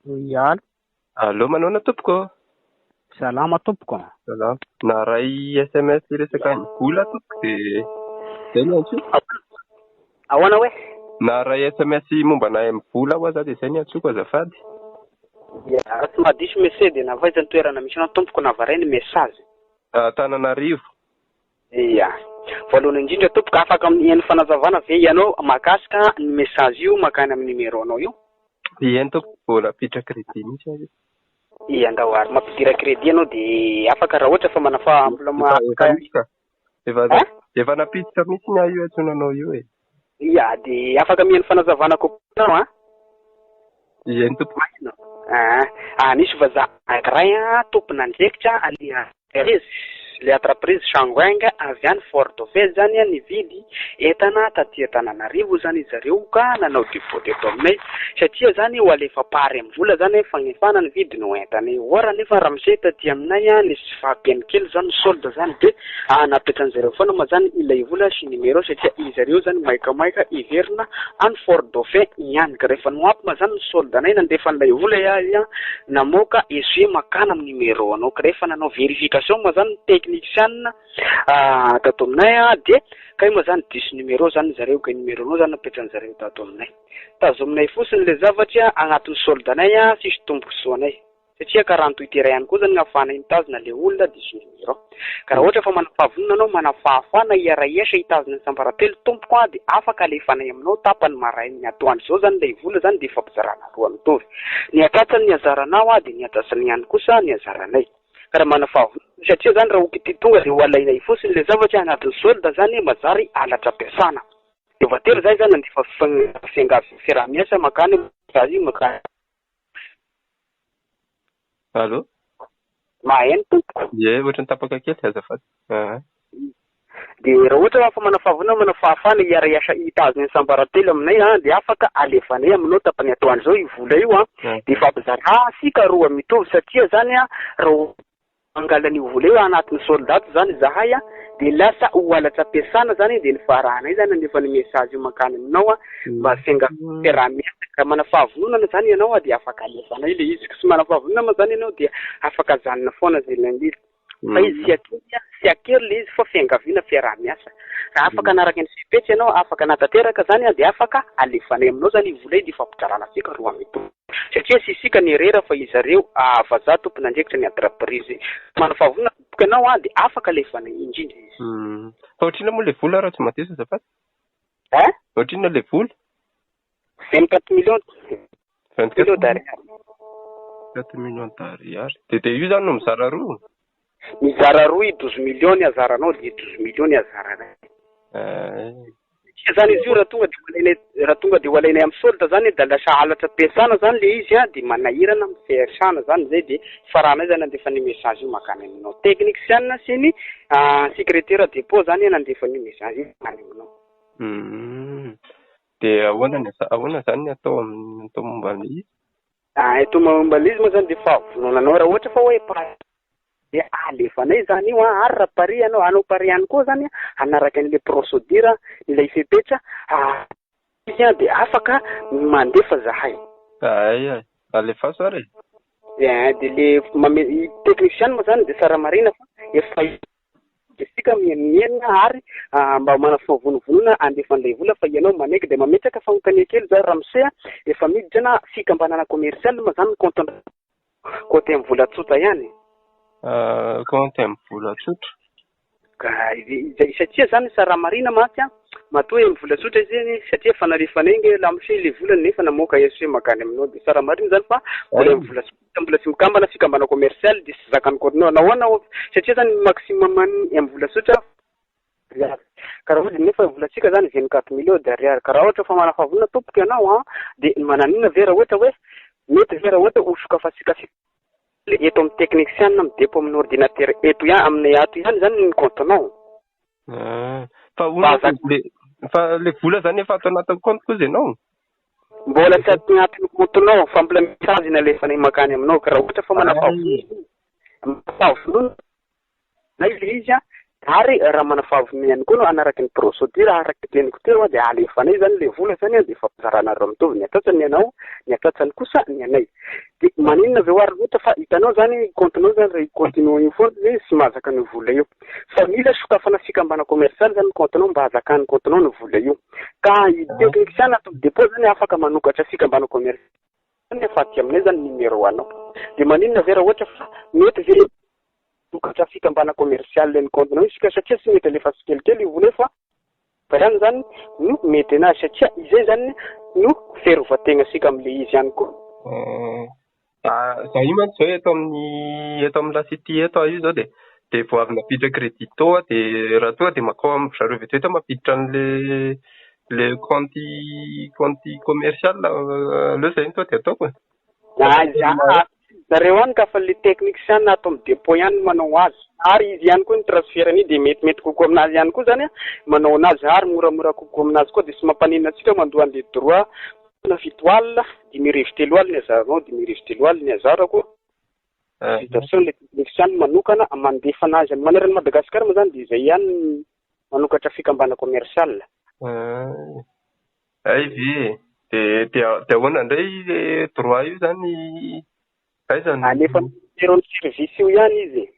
Ial, Allo, manao na tompoko. salama tompoko. Salama. Naray SMS resaka ny vola tompoko dia zay ny antsoiko. Ahoana hoe? Naray SMS momba anahy amin'ny vola ho aza dia zay ny antsoiko azafady. Raha tsy mahadiso message dia navaiza ny toerana misy anao tompoko navaray ny message. Antananarivo. Iya. Voalohany indrindra tompoko afaka amin'ny fanazavana ve ianao mahakasika ny message io makany amin'ny numéro anao io? Eny tompoko vola apiditra crédit mihitsy azy. Iya, andao ary mampidira crédit anao dia afaka raha ohatra fa manafa efa napiditra mihitsy ny ahy io antsonanao io e. Iya, dia afaka mihaino fanazavana kokoa ha? Eny tompoko. Nisy vazaha anankiray tompona andraikitra le entreprise Sangwanga avy any Fort-Dauphin zany nividy entana taty Antananarivo zany zareo ka nanao dépôt eto aminay satria zany ho alefa pary amin'ny vola zany fagnefana ny vidiny ho entana ora nefa raha misy taty aminay nisy fahampeny kely zany solde zany de napetran'zareo foana ma zany ilay vola sy numéro satria zareo zany maikamaika iverina any Fort-Dauphin ihany ka rehefa noampy ma zany solde anay nandefa an'ilay vola izy namoaka esoe makana amin'ny numéro anao ka rehefa nanao vérification ma zany technicien tato aminay dia kay ma zany diso numéro zany zareo ka numéro anao zany napetran'zareo tato aminay tazominay fotsiny le zavatra agnatin'ny solde anay sisy tombokisoa anay satria 48 heures ihany koa zany gn'afahana mitazona le olona diso numéro ka raha ohatra fa manafavonina anao manafahafana iaraesa hitazona ny sambaratelo tompoko dia afaka alefanay aminao tapany marainy ny atoandro zao zany lay vola zany dia fampizarana roa mitovy ny atratsany ny azaranao dia ny atratsany ihany kosa ny azaranay ka raha manafavonina satria zany raha okity tonga dia ho alainay fotsiny le zavatra agnatin'ny solde zany mazary alatra ampiasana voatery zay zany andefa fiarahamiasa makany azy makany. Allo? Maheno tompoko? Ie, ohatrany tapaka kely azafady. Dia raha ohatra fa manafavona manafahafana iara-iasa hitazona ny sambaratelo aminay dia afaka alefanay aminao tapany atoandro zao io vola io dia fampizara asika roa mitovy satria zany raha angalan'io vola io anatin'ny soldato zany zahay dia lasa ho alatra ampiasana zany dia ny farahanay zany andefa ny message io makany aminao mba fianga fiarahamiasa ka manafahavonana zany ianao dia afaka alefanay le izy ka sy manafahavonana ma zany ianao dia afaka zanona foana zay landiry fa izy sy akery le izy fa fiangaviana fiarahamiasa raha afaka anaraka ny fipetra ianao afaka anatanteraka zany dia afaka alefanay aminao zany io vola io dia fampizarana asika roa mitovy satria sisika ny rera fa izareo vazaha tompona andraikitra ny entreprise manafahavonana tompoko ianao dia afaka alefanay indrindra izy. Fa ohatrina moa le vola raha tsy matesa azafady? Ohatrina le vola? 24 millions. 24 d'ariary. 4 millions d'ariary. Dia io zany no mizara roa? Mizara roa i 12 millions ny azaranao dia 12 millions ny azaranay. Zany izy io raha tonga dia ho alainay amin'ny solde zany dia lasa alatra ampiasana zany le izy dia manahirana amin'ny fiasana zany zay dia faranay zany andefa ny message io makany aminao technicien sy ny secrétaire dépôt zany nandefa ny message io makany aminao. Dia ahoana zany atao momba ny atao momba izy moa zany dia fahavononanao raha ohatra fa hoe dia alefanay zany io ary raha pari anao pari ihany koa zany anaraka an'ilay procédure ilay fipetra izy dia afaka mandefa zahay. Alefa sara dia le technicien ma zany dia tsara marina fa efa isika mienina ary mba manafavonovonona andefa an'ilay vola fa ianao manaiky dia mametraka fanontania kely zany raha misea efa miditra fikambanana commercial ma zany compte amin'ny vola tsotra ihany. Compte amin'ny vola tsotra. Satria zany tsara marina maty matoa amin'ny vola tsotra izy satria fanalefanay nge lamosi le vola nefa namoaka esoe makany aminao dia tsara marina zany fa mbola amin'ny vola tsotra mbola tsy mikambana fikambana commercial dia sy zakany korinao nahoana satria zany maximum amin'ny vola tsotra ka raha ohatra nefa volatsika zany 24 millions d'ariary ka raha ohatra fa manafavonina tompoko ianao dia mananina ve raha ohatra hoe mety ve raha ohatra osoka fa sika eto amin'ny technicien amin'ny dépôt amin'ny ordinateur eto ihany aminay ato ihany zany ny comptenao. Fa le vola zany efa ato anatin'ny compte koa ianao? Mbola tsy ato anatin'ny comptenao fa mbola message na alefanay makany aminao ka raha ohatra fa manafavonina na ile izy ary raha manafavy ihany koa no anaraky ny procédure araky teniko teo dia alefanay zany le vola zany dia efa pizaranareo mitovy ny atatsany ianao ny atatsany kosa ny anay dia maninona ve oary loatra fa hitanao zany comptenao zany raha continue io foana hoe sy mahazaka ny vola io fa mila sokafana fikambana commercial zany comptenao mba hazakan'ny comptenao ny vola io ka i technicien atao dépôt zany afaka manokatra fikambana commercial nefa aty aminay zany numéro anao dia maninona ve raha ohatra fa mety ve nokatra fikambana commercial ny comptenao isika satria sy mety alefa sy kelikely vola fa zany zany no mety anazy satria izay zany no fiarovan-tegna sika amin'le izy ihany koa. Za io mantsy zao eto amin'ny lasity eto io zao dia vao avy napiditra crédit toa dia raha toa dia makao amin'ny zareo veto mampiditra an'le compte commercial le zay toa dia ataoko. Zareo ihany ka fa le technicien atao amin'ny dépôt ihany manao azy ary izy ihany koa ny transferany dia metimety kokoa aminazy ihany koa zany manao anazy ary moramora kokoa aminazy koa dia sy mampanina antsika mandoa an'le droit na fito alina 10,000 alina azaranao 10,000 alina azarako situation le technicien manokana mandefa anazy amin'ny manerana Madagasikara moa zany dia izay ihany manokatra fikambana commercial. Ay ve dia ahoana indray droit io zany alefa numéro ny service io ihany izy.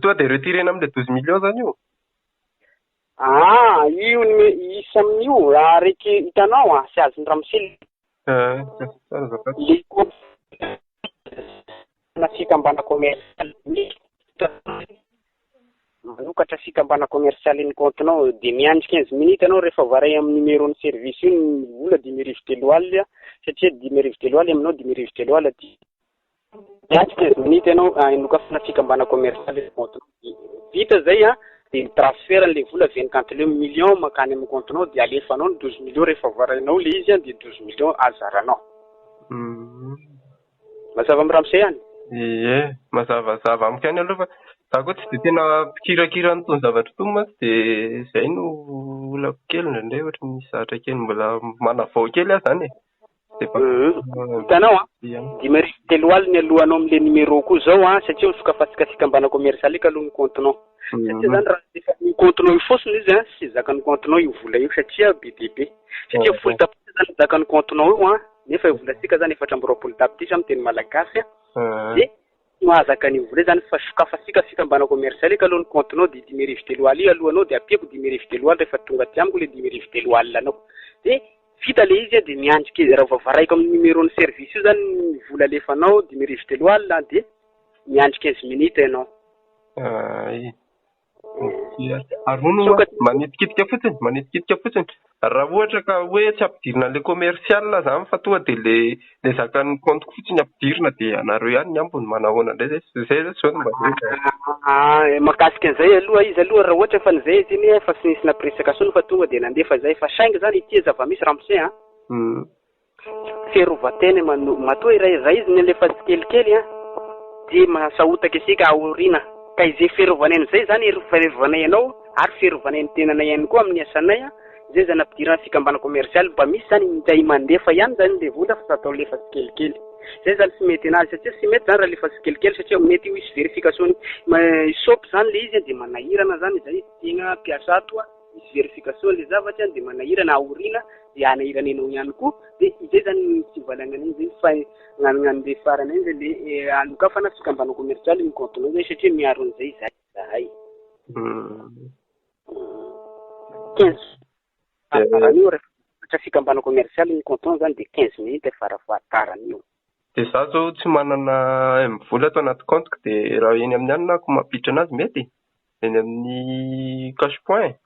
Toa dia retirena amin'le 12 millions zany io? Io isa amin'io araiky hitanao sy azony ramosely. Na fikambana commercial manokatra fikambana commercial ny comptenao dia miandry 15 minutes anao rehefa varay amin'ny numéro ny service io ny vola 10,000 alina satria 10,000 alina aminao 10,000 alina miandry 15 minutes ianao inokafana fikambana commercial ny comptenao vita zay dia transfert le vola 54 millions makany amin'ny comptenao dia alefanao ny 12 millions rehefa varainao le izy dia 12 millions azaranao. Mazava miramose ihany? Ie, mazavazava amiko ihany aloha fa za koa tsy dia tena mpikirakira n'itony zavatra itony mantsy dia izay no olako kely indraindray ohatra misy zavatra kely mbola manavao kely aho zany hitanao 10,000 alina alohanao amin'le numéro koa zao satria misokafatsika fikambana commercial ka aloha ny comptenao satria zany raha efa ny comptenao io fosiny izy sy zakan'ny comptenao io vola io satria be dia be satria folo tapitrisa zany zakan'ny comptenao io nefa volasika zany 420 tapitrisa amin'ny teny malagasy dia mahazaka an'io vola zany fa sokafasika fikambana commercial ka aloha ny comptenao dia 10,000 alina alohanao dia apiako 10,000 alina rehefa tonga aty amiko le 10,000 alina anao dia vita le izy dia miandriky raha vao varaiko amin'ny numéro ny service io zany ny vola alefanao 10,000 alina dia miandry 15 minutes ianao. Ary moa manitikitika fotsiny raha ohatra ka hoe tsy ampidirina le commercial zany fa toa dia le zakan'ny compte fotsiny ampidirina dia anareo ihany ny ambony manahoana indray zay zao mba makasika an'izay aloha izy aloha raha ohatra fa nizay izy iny fa sy nisy napresakason fa tonga dia nandefa zay fa saingy zany ity zava-misy ramose fiarovan-tena matoa iray izy ny alefa tsy kelikely dia masahotaka isika aoriana ka izay fiarovana an'izay zany fiarovanay ianao ary fiarovanay ny tenanay ihany koa amin'ny asanay zay zany ampidirana fikambana commercial mba misy zany mitay mandefa ihany zany le vola fa atao lefa tsy kelikely zay zany sy mety anazy satria sy mety zany raha lefa tsy kelikely satria mety io isy verification isopy zany le izy dia manahirana zany zay tegna piasa ato misy verification le zavatra dia manahirana aoriana dia anahirana ianao ihany koa dia izay zany tsy valagnana zay fa nandeha farana iny le anokafana fikambana commercial ny comptenao zay satria miaro an'izay zahay 15 rehefa fikambana commercial ny comptenao zany dia 15 minutes farafahatarany io. Dia za zao tsy manana vola ato anaty compte dia raha eny amin'ny anina ako mampiditra anazy mety eny amin'ny cash point.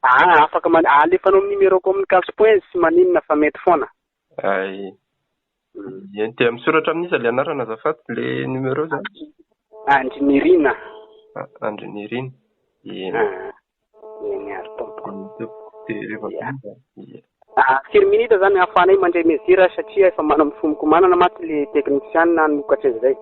Afaka alefanao amin'ny numéro ko amin'ny cash point sy maninona fa mety foana. Dia misoratra amin'izy le anarana azafady le numéro zany. Andrinirina. Andrinirina. Firy minutes zany ahafahanay mandray mesira satria efa manao mifomoko manana maty le technicien nanokatra izay.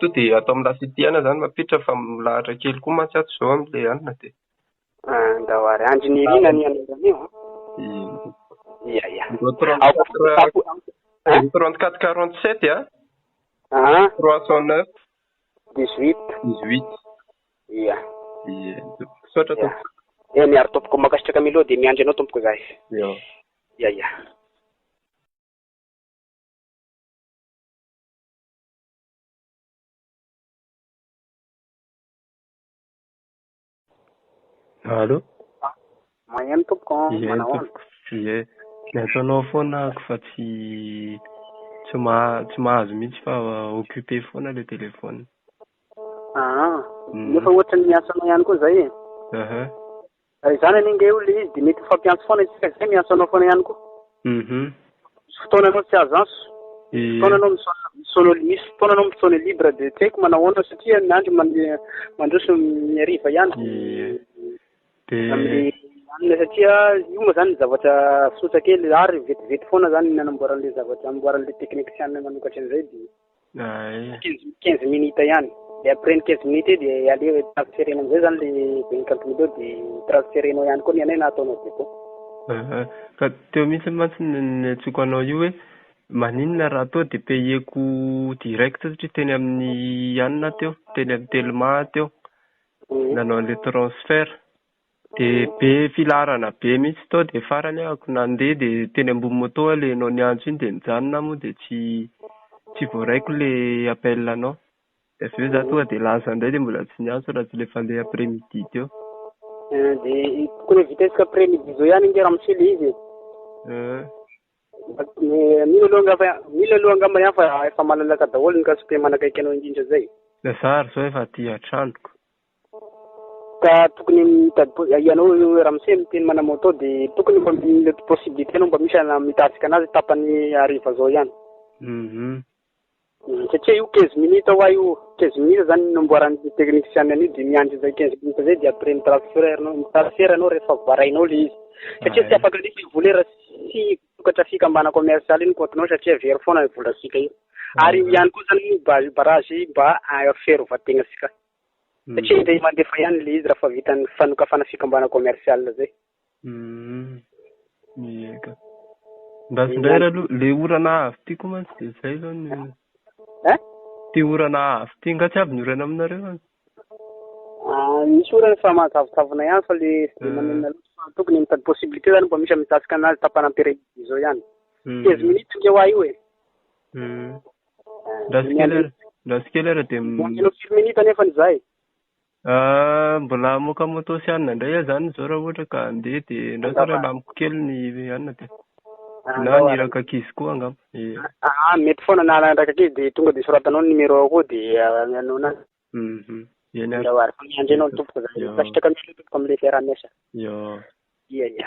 To dia atao amin'ny lasity ana zany mampiditra fa milahatra kely koa mantsy ato zao amin'ile anina dia. Ndawary andrinirina ny anarana io. Ia. 3447 309 18. Ia. Ie. Sotra tompoko. Miaro tompoko makasitraka miloha dia miandry anao tompoko zahay. Yo. Ia. Allô? Magnano tompoko, manao ano. Ie. Nataonao foana ako fa tsy mahazo mihitsy fa occupé foana le téléphone. Nefa ohatrany miasa anao ihany koa zay. Aha. Izany aninga eo le izy dia mety fampiantso foana isika zay miasa anao foana ihany koa. Fotoana anao tsy azo anso. Fotoana anao misy fotoana anao misone libre dia tsy haiko manao ahoana satria ny andro mandroso miariva ihany. Amin'ny anina satria io moa zany zavatra sotra kely ary vetivety foana zany ny anamboaran'le zavatra amboaran'le teknikisianina manokatra an'izay dia 15 minutes ihany. Dia après ny 15 minutes dia aleo transférenao amizay zany le 50 millions dia transférenao ihany koa ny anay na ataonao dépôt. Ka teo mihitsy mantsy ny antsoko anao io hoe maninona raha atao dia payeko direct satria teny amin'ny anina teo, teny amin'ny telma teo. Nanao an'le transfert. Dia be filarana be mihitsy tao dia farany ahako nandeha dia teny ambony moto alenao niantso iny dia nijanona moa dia tsy voaraiko le appel anao. Dia avy eo za tonga dia lasa indray dia mbola tsy niantso raha tsy lefa le après midi teo. Dia tokony vitesika après midi zao ihany inge raha misy le izy. Mila aloha angamba ihany fa efa malalaka daholo ny kasupe manakaiky anao indrindra zay. Lazary zao efa aty an-tranoko. Ka tokony mitady ianao raha misy miteny mana moto dia tokony mba le possibilité anao mba misy mitarika anazy tapany hariva zao ihany. Satria io 15 minutes ho io 15 minutes zany namboaran'ny technicien an'io dia miandry zay 15 minutes zay dia après mitransfert anao rehefa voarainao le izy. Satria tsy afaka le volera sy tokatra fikambana commercial iny compte-nao satria very foana ny volasika io. Ary ihany koa zany barrage mba fiarovan-tegna sika. Satria dia mandefa ihany le izy raha fa vita ny fanokafana fikambana commercial zay. Mieka. Ndasindray aloha le orana avy ty koa mantsy dia zay zao ny ty orana avy ty nga tsy avy ny orana aminareo. Misy orana fa mahakavokavona ihany fa le manena tokony mitady possibilité zany mba misy mitasika anazy tapana ampery zao ihany. 15 minutes nge ho io e. Ndasikely dia maneno 5 minutes nefa ny zahay. Mbola moka moto sy anina indray zany zao raha ohatra ka andeha dia ndasa raha lamiko kely ny anina dia na niraka akizy koa angamba. Mety foana na niraka akizy dia tonga dia soratanao ny numéro koa dia anao nazy. Eny ary. Miandry anao ny tompoko zany. Kasitraka miandry tompoko amin'ilay fiaraha-miasa. Yo. Ia.